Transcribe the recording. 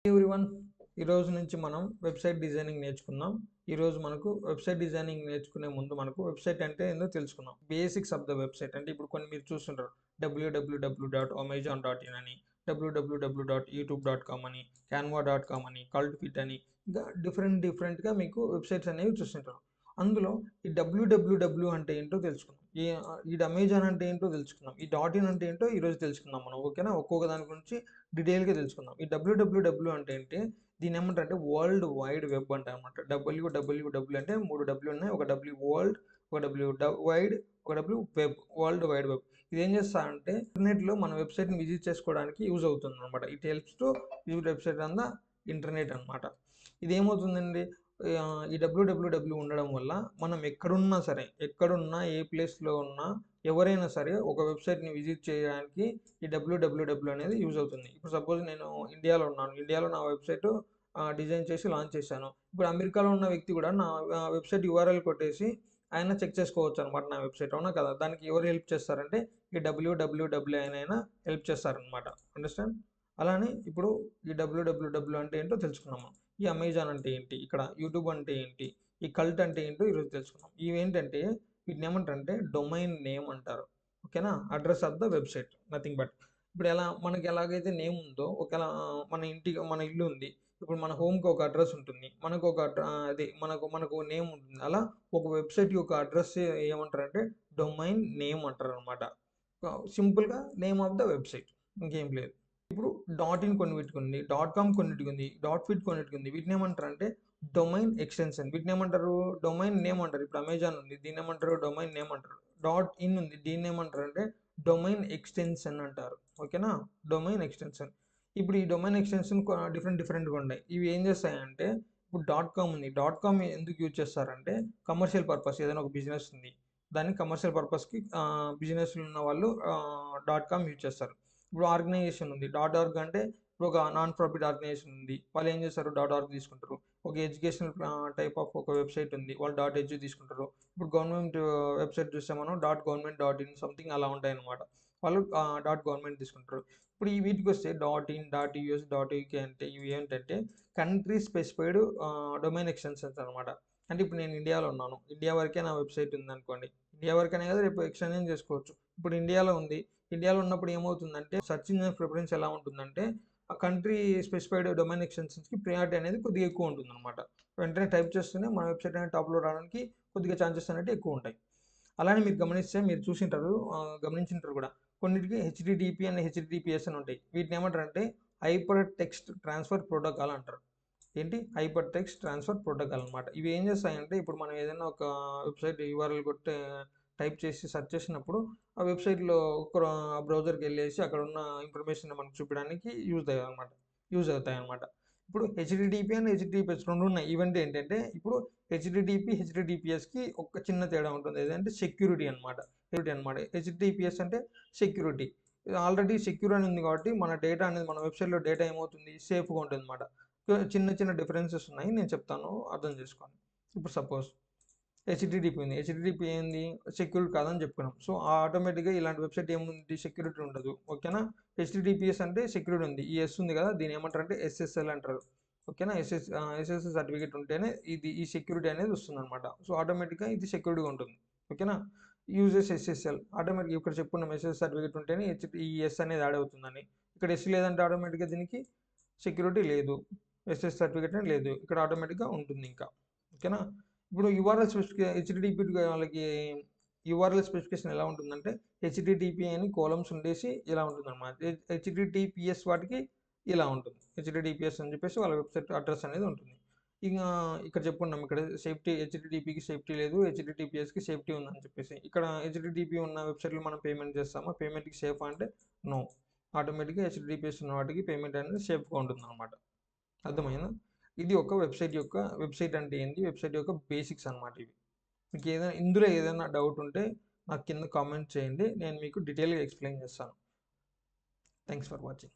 Everyone, ఈరోజు నుంచి మనం వెబ్సైట్ డిజైనింగ్ నేర్చుకుందాం. ఈరోజు మనకు వెబ్సైట్ డిజైనింగ్ నేర్చుకునే ముందు మనకు వెబ్సైట్ అంటే ఏందో తెలుసుకుందాం. బేసిక్స్ ఆఫ్ ద వెబ్సైట్ అంటే ఇప్పుడు కొన్ని మీరు చూస్తుంటారు, www.amazon.in అని, www.youtube.com అని, canva.com అని, cultfit అని, ఇంకా డిఫరెంట్గా మీకు వెబ్సైట్స్ అనేవి చూస్తుంటారు. అందులో ఈ www అంటే ఏంటో తెలుసుకుందాం. ఈ అమెజాన్ అంటే ఏంటో తెలుసుకుందాం. ఈ .in అంటే ఏంటో ఈరోజు తెలుసుకుందాం మనం. ఓకేనా? ఒక్కొక్క దాని గురించి డీటెయిల్గా తెలుసుకుందాం. ఈ www అంటే ఏంటి, దీని ఏమంటారంటే వరల్డ్ వైడ్ వెబ్ అంటారనమాట. www అంటే 3 డబ్ల్యూ ఉన్నాయి. ఒక డబ్ల్యూ వరల్డ్, ఒక డబ్ల్యూ వైడ్, ఒక W web, world wide web. ఇది ఏం చేస్తారంటే ఇంటర్నెట్లో మన వెబ్సైట్ని విజిట్ చేసుకోవడానికి యూజ్ అవుతుంది అనమాట. It helps to visit website on the internet అనమాట. ఇది ఏమవుతుందండి, ఈ www ఉండడం వల్ల మనం ఎక్కడున్నా సరే, ఎక్కడున్నా ఏ ప్లేస్లో ఉన్నా ఎవరైనా సరే ఒక వెబ్సైట్ని విజిట్ చేయడానికి ఈ www అనేది యూజ్ అవుతుంది. ఇప్పుడు సపోజ్ నేను ఇండియాలో ఉన్నాను, ఇండియాలో నా వెబ్సైట్ డిజైన్ చేసి లాంచ్ చేశాను. ఇప్పుడు అమెరికాలో ఉన్న వ్యక్తి కూడా నా వెబ్సైట్ యూఆర్ఎల్ కొట్టేసి ఆయన చెక్ చేసుకోవచ్చు అనమాట నా వెబ్సైట్. అవునా కదా? దానికి ఎవరు హెల్ప్ చేస్తారంటే ఈ www అయినా హెల్ప్ చేస్తారనమాట. అండర్స్టాండ్? అలానే ఇప్పుడు ఈ www అంటే ఏంటో తెలుసుకున్నాము. ఈ అమెజాన్ అంటే ఏంటి, ఇక్కడ యూట్యూబ్ అంటే ఏంటి, ఈ కల్ట్ అంటే ఏంటో ఈరోజు తెలుసుకున్నాం. ఇవేంటంటే వీటిని ఏమంటారంటే డొమైన్ నేమ్ అంటారు. ఓకేనా? Address of the website, nothing but. ఇప్పుడు మనకి ఎలాగైతే నేమ్ ఉందో, ఒకవేళ మన ఇల్లు ఉంది. ఇప్పుడు మన హోమ్కి ఒక అడ్రస్ ఉంటుంది, మనకు ఒక మనకు నేమ్ ఉంటుంది. అలా ఒక వెబ్సైట్ యొక్క అడ్రస్ ఏమంటారంటే డొమైన్ నేమ్ అంటారు అనమాట. సింపుల్గా నేమ్ ఆఫ్ ద వెబ్సైట్, ఇంకేం లేదు. ఇప్పుడు .in కొన్నిటికుంది, .com కొన్నిటికుంది, .fit కొన్నిటికుంది. వీటిని ఏమంటారంటే డొమైన్ ఎక్స్టెన్షన్. వీటిని ఏమంటారు? డొమైన్ నేమ్ అంటారు. ఇప్పుడు అమెజాన్ ఉంది, దీన్ని ఏమంటారు? డొమైన్ నేమ్ అంటారు. .in ఉంది, దీన్ని ఏమంటారంటే డొమైన్ ఎక్స్టెన్షన్ అంటారు. ఓకేనా? Domain extension. ఇప్పుడు ఈ డొమైన్ ఎక్స్టెన్షన్ డిఫరెంట్గా ఉన్నాయి. ఇవి ఏం చేస్తాయంటే ఇప్పుడు .com ఉంది, .com ఎందుకు యూజ్ చేస్తారంటే కమర్షియల్ పర్పస్. ఏదైనా ఒక బిజినెస్ ఉంది, దాన్ని కమర్షియల్ పర్పస్కి బిజినెస్లు ఉన్న వాళ్ళు .com యూజ్ చేస్తారు. ఇప్పుడు ఆర్గనైజేషన్ ఉంది, .org అంటే ఇప్పుడు ఒక నాన్ ప్రాఫిట్ ఆర్గనైజేషన్ ఉంది, వాళ్ళు ఏం చేస్తారు? .org తీసుకుంటారు. ఒక ఎడ్యుకేషనల్ టైప్ ఆఫ్ ఒక వెబ్సైట్ ఉంది, వాళ్ళు .edu తీసుకుంటారు. ఇప్పుడు గవర్నమెంట్ వెబ్సైట్ చూస్తే మనం .government.in సంథింగ్ అలా ఉంటాయి అనమాట. వాళ్ళు .government తీసుకుంటారు. ఇప్పుడు ఈ వీటికి వస్తే .in, .us, .uk అంటే ఇవి ఏంటంటే కంట్రీ స్పెసిఫైడ్ డొమైన్ ఎక్స్టెన్షన్స్ అనమాట. అంటే ఇప్పుడు నేను ఇండియాలో ఉన్నాను, ఇండియా వరకే నా వెబ్సైట్ ఉంది అనుకోండి, ఇండియా వరకనే కదా, రేపు ఎక్స్టెన్షన్ చేసుకోవచ్చు. ఇప్పుడు ఇండియాలో ఉంది, ఇండియాలో ఉన్నప్పుడు ఏమవుతుందంటే సర్చ్ ఇంజిన్ ప్రిఫరెన్స్ ఎలా ఉంటుందంటే ఆ కంట్రీ స్పెసిఫైడ్ డొమైన్ ఎక్స్టెన్షన్స్కి ప్రియారిటీ అనేది కొద్దిగా ఎక్కువ ఉంటుంది అనమాట. వెంటనే టైప్ చేస్తూనే మన వెబ్సైట్ అనేది టాప్లో రావడానికి కొద్దిగా ఛాన్సెస్ అనేవి ఎక్కువ ఉంటాయి. అలానే మీరు గమనిస్తే మీరు గమనించుంటారు కూడా, కొన్నిటికి HTTP అండ్ HTTPS అని ఉంటాయి. వీటిని ఏమంటారంటే హైపర్ టెక్స్ట్ ట్రాన్స్ఫర్ ప్రోటోకాల్ అంటారు. ఏంటి? హైపర్ టెక్స్ట్ ట్రాన్స్ఫర్ ప్రోటోకాల్ అనమాట. ఇవి ఏం చేస్తాయంటే ఇప్పుడు మనం ఏదైనా ఒక వెబ్సైట్ యూఆర్ఎల్ కొట్టి టైప్ చేసి సెర్చ్ చేసినప్పుడు ఆ వెబ్సైట్లో ఒక బ్రౌజర్కి వెళ్ళేసి అక్కడ ఉన్న ఇన్ఫర్మేషన్ మనకు చూపించడానికి యూజ్ అవుతాయి అనమాట. ఇప్పుడు HTTP అండ్ HTTPS రెండు ఉన్నాయి. ఈవెంట్ ఏంటంటే ఇప్పుడు HTTPSకి ఒక చిన్న తేడా ఉంటుంది. ఏదంటే సెక్యూరిటీ అనమాట. HTTPS అంటే సెక్యూరిటీ. ఆల్రెడీ సెక్యూర్ అని ఉంది కాబట్టి మన డేటా అనేది, మన వెబ్సైట్లో డేటా ఏమవుతుంది, సేఫ్గా ఉంటుంది అనమాట. చిన్న డిఫరెన్సెస్ ఉన్నాయి, నేను చెప్తాను, అర్థం చేసుకోండి. ఇప్పుడు సపోజ్ HTTP ఉంది, HTTP ఏంది, సెక్యూరిటీ కాదని చెప్పుకున్నాం. సో ఆటోమేటిక్గా ఇలాంటి వెబ్సైట్ ఏముంది, సెక్యూరిటీ ఉండదు. ఓకేనా? HTTPS అంటే సెక్యూరిటీ ఉంది. ఈ S ఉంది కదా, దీని ఏమంటారంటే SSL అంటారు. ఓకేనా? SSL సర్టిఫికేట్ ఉంటేనే ఈ సెక్యూరిటీ అనేది వస్తుంది అనమాట. సో ఆటోమేటిక్గా ఇది సెక్యూరిటీగా ఉంటుంది. ఓకేనా? యూజెస్ SSL ఆటోమేటిక్, ఇక్కడ చెప్పుకున్నాం SSL సర్టిఫికేట్ ఉంటేనే ఈ S అనేది యాడ్ అవుతుందని. ఇక్కడ S లేదంటే ఆటోమేటిక్గా దీనికి సెక్యూరిటీ లేదు, SS సర్టిఫికేట్ అని లేదు, ఇక్కడ ఆటోమేటిక్గా ఉంటుంది ఇంకా. ఓకేనా? ఇప్పుడు యూఆర్ఎల్ HTTP వాళ్ళకి యూఆర్ఎల్ స్పెసిఫికేషన్ ఎలా ఉంటుందంటే HTTP అని కోలమ్స్ ఉండేసి ఇలా ఉంటుంది అనమాట. HTTPS వాటికి ఇలా ఉంటుంది. HTTPS అని చెప్పేసి వాళ్ళ వెబ్సైట్ అడ్రస్ అనేది ఉంటుంది. ఇంకా ఇక్కడ చెప్పుకున్నాం, ఇక్కడ సేఫ్టీ, HTTPకి సేఫ్టీ లేదు, HTTPSకి సేఫ్టీ ఉందని చెప్పేసి. ఇక్కడ HTTP ఉన్న వెబ్సైట్లో మనం పేమెంట్ చేస్తామా, పేమెంట్కి సేఫ్ అంటే నో. ఆటోమేటిక్గా HTTPS ఉన్న వాటికి పేమెంట్ అనేది సేఫ్గా ఉంటుంది అనమాట. అర్థమైందా? ఇది ఒక వెబ్సైట్ అంటే ఏంటి, వెబ్సైట్ యొక్క బేసిక్స్ అనమాట ఇవి. మీకు ఇందులో ఏదైనా డౌట్ ఉంటే నాకు కింద కామెంట్ చేయండి, నేను మీకు డీటెయిల్గా ఎక్స్ప్లెయిన్ చేస్తాను. Thanks for watching.